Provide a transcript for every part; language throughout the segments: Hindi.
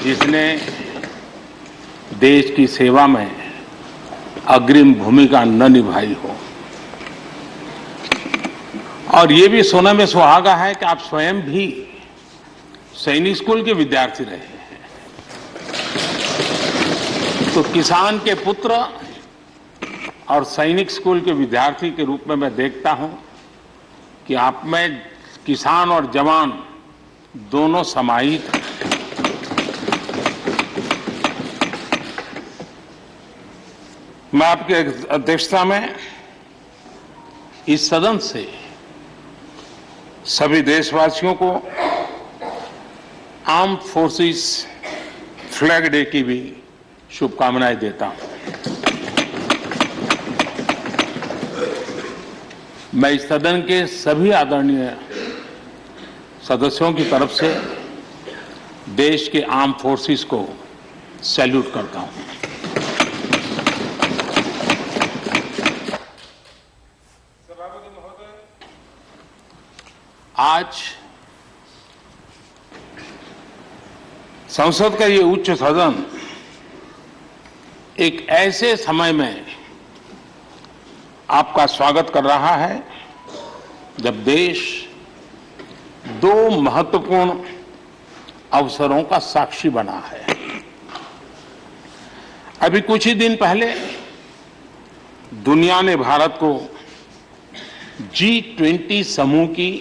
जिसने देश की सेवा में अग्रिम भूमिका न निभाई हो। और ये भी सोने में सुहागा है कि आप स्वयं भी सैनिक स्कूल के विद्यार्थी रहे हैं। तो किसान के पुत्र और सैनिक स्कूल के विद्यार्थी के रूप में मैं देखता हूं कि आप में किसान और जवान दोनों समाहित हैं। मैं आपकी अध्यक्षता में इस सदन से सभी देशवासियों को आर्म फोर्सेस फ्लैग डे की भी शुभकामनाएं देता हूं। मैं इस सदन के सभी आदरणीय सदस्यों की तरफ से देश के आर्म फोर्सेस को सैल्यूट करता हूं। आज संसद का ये उच्च सदन एक ऐसे समय में आपका स्वागत कर रहा है जब देश दो महत्वपूर्ण अवसरों का साक्षी बना है। अभी कुछ ही दिन पहले दुनिया ने भारत को G20 समूह की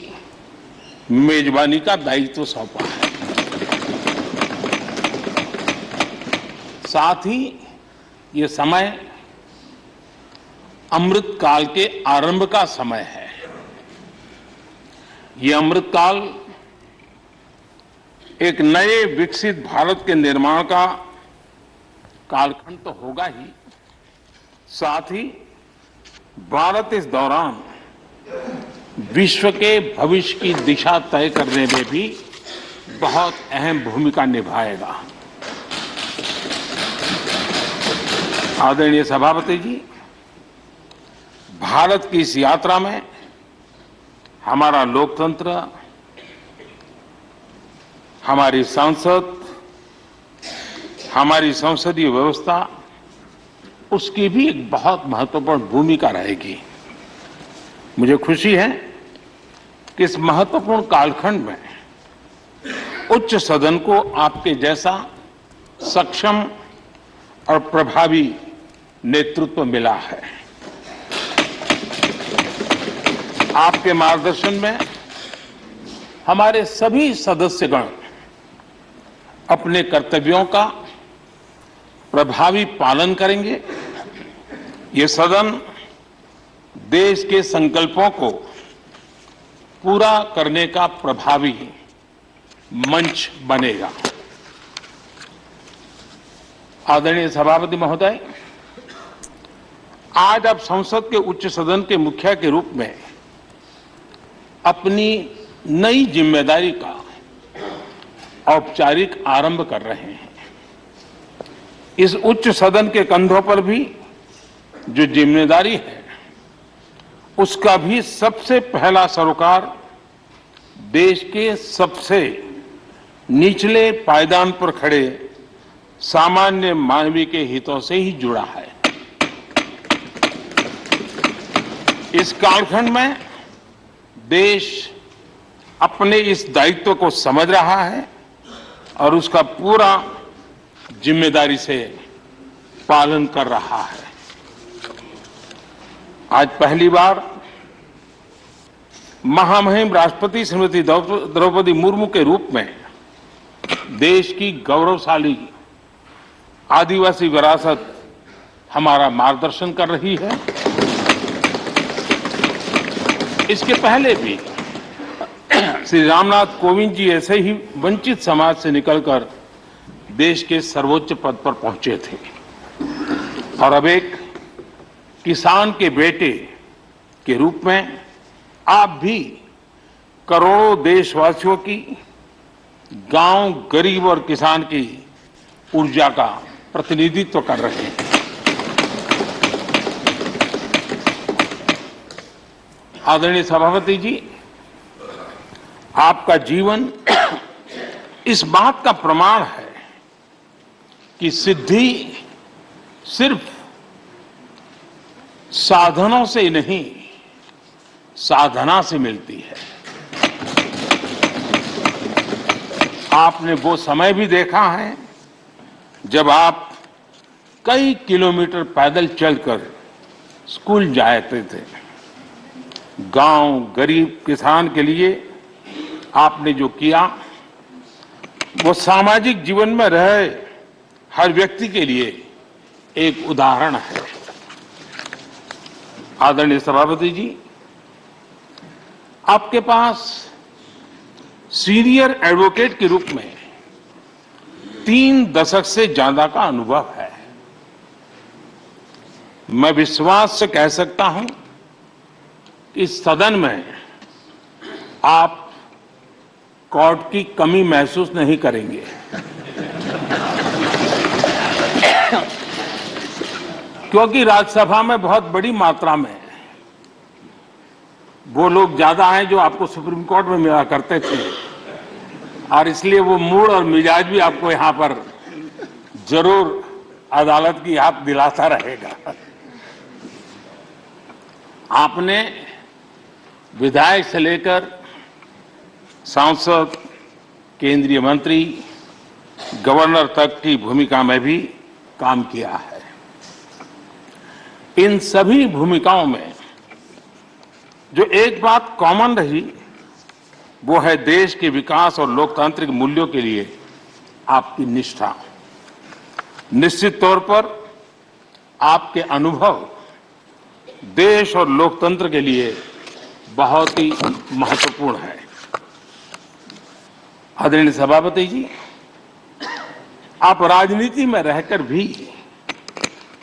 मेजबानी का दायित्व सौंपा है। साथ ही ये समय अमृत काल के आरंभ का समय है। ये अमृत काल एक नए विकसित भारत के निर्माण का कालखंड तो होगा ही, साथ ही भारत इस दौरान विश्व के भविष्य की दिशा तय करने में भी बहुत अहम भूमिका निभाएगा। आदरणीय सभापति जी, भारत की इस यात्रा में हमारा लोकतंत्र, हमारी संसद, हमारी संसदीय व्यवस्था, उसकी भी एक बहुत महत्वपूर्ण भूमिका रहेगी। मुझे खुशी है कि इस महत्वपूर्ण कालखंड में उच्च सदन को आपके जैसा सक्षम और प्रभावी नेतृत्व मिला है। आपके मार्गदर्शन में हमारे सभी सदस्यगण अपने कर्तव्यों का प्रभावी पालन करेंगे। ये सदन देश के संकल्पों को पूरा करने का प्रभावी मंच बनेगा। आदरणीय सभापति महोदय, आज आप संसद के उच्च सदन के मुखिया के रूप में अपनी नई जिम्मेदारी का औपचारिक आरंभ कर रहे हैं। इस उच्च सदन के कंधों पर भी जो जिम्मेदारी है, उसका भी सबसे पहला सरोकार देश के सबसे निचले पायदान पर खड़े सामान्य मानवीय के हितों से ही जुड़ा है। इस कालखंड में देश अपने इस दायित्व को समझ रहा है और उसका पूरा जिम्मेदारी से पालन कर रहा है। आज पहली बार महामहिम राष्ट्रपति श्रीमती द्रौपदी मुर्मू के रूप में देश की गौरवशाली आदिवासी विरासत हमारा मार्गदर्शन कर रही है। इसके पहले भी श्री रामनाथ कोविंद जी ऐसे ही वंचित समाज से निकलकर देश के सर्वोच्च पद पर पहुंचे थे और अब एक किसान के बेटे के रूप में आप भी करोड़ों देशवासियों की, गांव, गरीब और किसान की ऊर्जा का प्रतिनिधित्व कर रहे हैं। आदरणीय सभापति जी, आपका जीवन इस बात का प्रमाण है कि सिद्धि सिर्फ साधनों से ही नहीं, साधना से मिलती है। आपने वो समय भी देखा है जब आप कई किलोमीटर पैदल चलकर स्कूल जाते थे। गांव, गरीब किसान के लिए आपने जो किया वो सामाजिक जीवन में रहे हर व्यक्ति के लिए एक उदाहरण है। आदरणीय सभापति जी, आपके पास सीनियर एडवोकेट के रूप में 3 दशक से ज्यादा का अनुभव है। मैं विश्वास से कह सकता हूं कि इस सदन में आप कोर्ट की कमी महसूस नहीं करेंगे। क्योंकि राज्यसभा में बहुत बड़ी मात्रा में वो लोग ज्यादा हैं जो आपको सुप्रीम कोर्ट में मिला करते थे, और इसलिए वो मूड और मिजाज भी आपको यहां पर जरूर अदालत की याद दिलाता रहेगा। आपने विधायक से लेकर सांसद, केंद्रीय मंत्री, गवर्नर तक की भूमिका में भी काम किया है। इन सभी भूमिकाओं में जो एक बात कॉमन रही वो है देश के विकास और लोकतांत्रिक मूल्यों के लिए आपकी निष्ठा। निश्चित तौर पर आपके अनुभव देश और लोकतंत्र के लिए बहुत ही महत्वपूर्ण है। आदरणीय सभापति जी, आप राजनीति में रहकर भी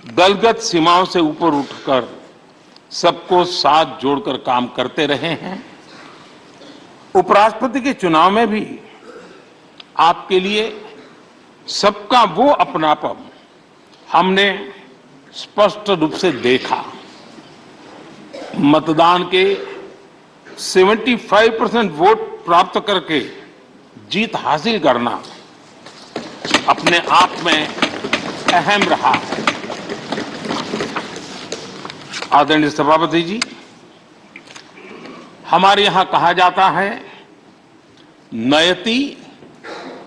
दलगत सीमाओं से ऊपर उठकर सबको साथ जोड़कर काम करते रहे हैं। उपराष्ट्रपति के चुनाव में भी आपके लिए सबका वो अपनापन हमने स्पष्ट रूप से देखा। मतदान के 75% वोट प्राप्त करके जीत हासिल करना अपने आप में अहम रहा है। आदरणीय सभापति जी, हमारे यहां कहा जाता है नयति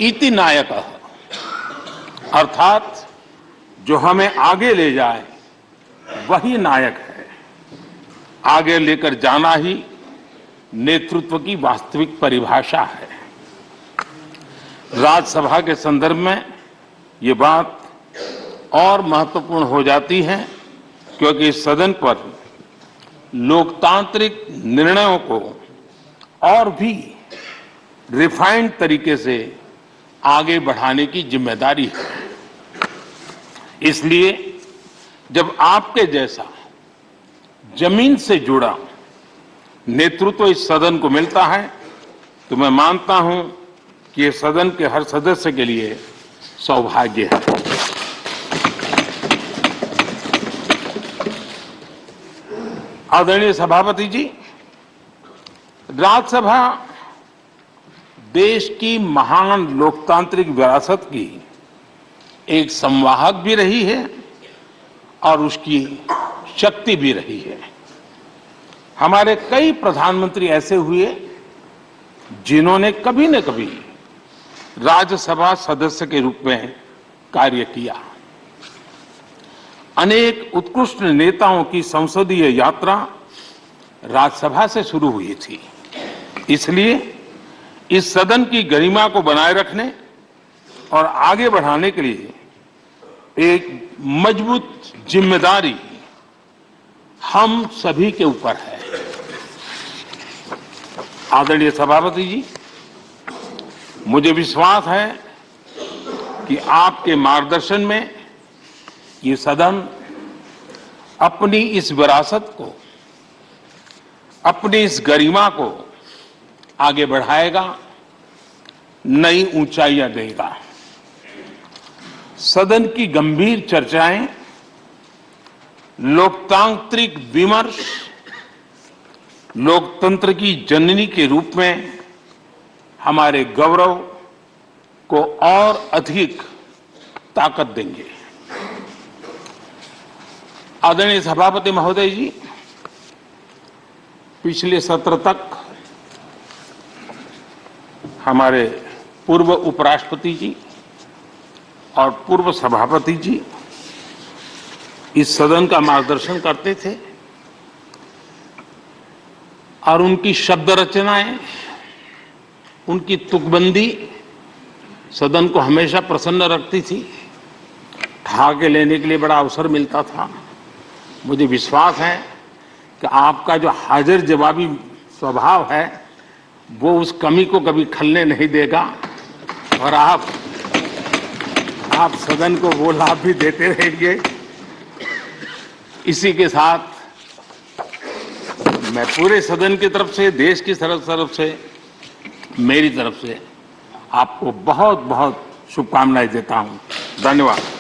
इति नायकः, अर्थात जो हमें आगे ले जाए वही नायक है। आगे लेकर जाना ही नेतृत्व की वास्तविक परिभाषा है। राज्यसभा के संदर्भ में ये बात और महत्वपूर्ण हो जाती है क्योंकि इस सदन पर लोकतांत्रिक निर्णयों को और भी रिफाइंड तरीके से आगे बढ़ाने की जिम्मेदारी है। इसलिए जब आपके जैसा जमीन से जुड़ा नेतृत्व इस सदन को मिलता है तो मैं मानता हूं कि ये सदन के हर सदस्य के लिए सौभाग्य है। आदरणीय सभापति जी, राज्यसभा देश की महान लोकतांत्रिक विरासत की एक संवाहक भी रही है और उसकी शक्ति भी रही है। हमारे कई प्रधानमंत्री ऐसे हुए जिन्होंने कभी न कभी राज्यसभा सदस्य के रूप में कार्य किया। अनेक उत्कृष्ट नेताओं की संसदीय यात्रा राज्यसभा से शुरू हुई थी। इसलिए इस सदन की गरिमा को बनाए रखने और आगे बढ़ाने के लिए एक मजबूत जिम्मेदारी हम सभी के ऊपर है। आदरणीय सभापति जी, मुझे विश्वास है कि आपके मार्गदर्शन में ये सदन अपनी इस विरासत को, अपनी इस गरिमा को आगे बढ़ाएगा, नई ऊंचाइयां देगा। सदन की गंभीर चर्चाएं, लोकतांत्रिक विमर्श, लोकतंत्र की जननी के रूप में हमारे गौरव को और अधिक ताकत देंगे। आदरणीय सभापति महोदय जी, पिछले सत्र तक हमारे पूर्व उपराष्ट्रपति जी और पूर्व सभापति जी इस सदन का मार्गदर्शन करते थे और उनकी शब्द रचनाएं, उनकी तुकबंदी सदन को हमेशा प्रसन्न रखती थी। ठहाके लेने के लिए बड़ा अवसर मिलता था। मुझे विश्वास है कि आपका जो हाजिर जवाबी स्वभाव है वो उस कमी को कभी खलने नहीं देगा और आप सदन को वो लाभ भी देते रहेंगे। इसी के साथ मैं पूरे सदन की तरफ से, देश की तरफ से, मेरी तरफ से आपको बहुत बहुत शुभकामनाएं देता हूं। धन्यवाद।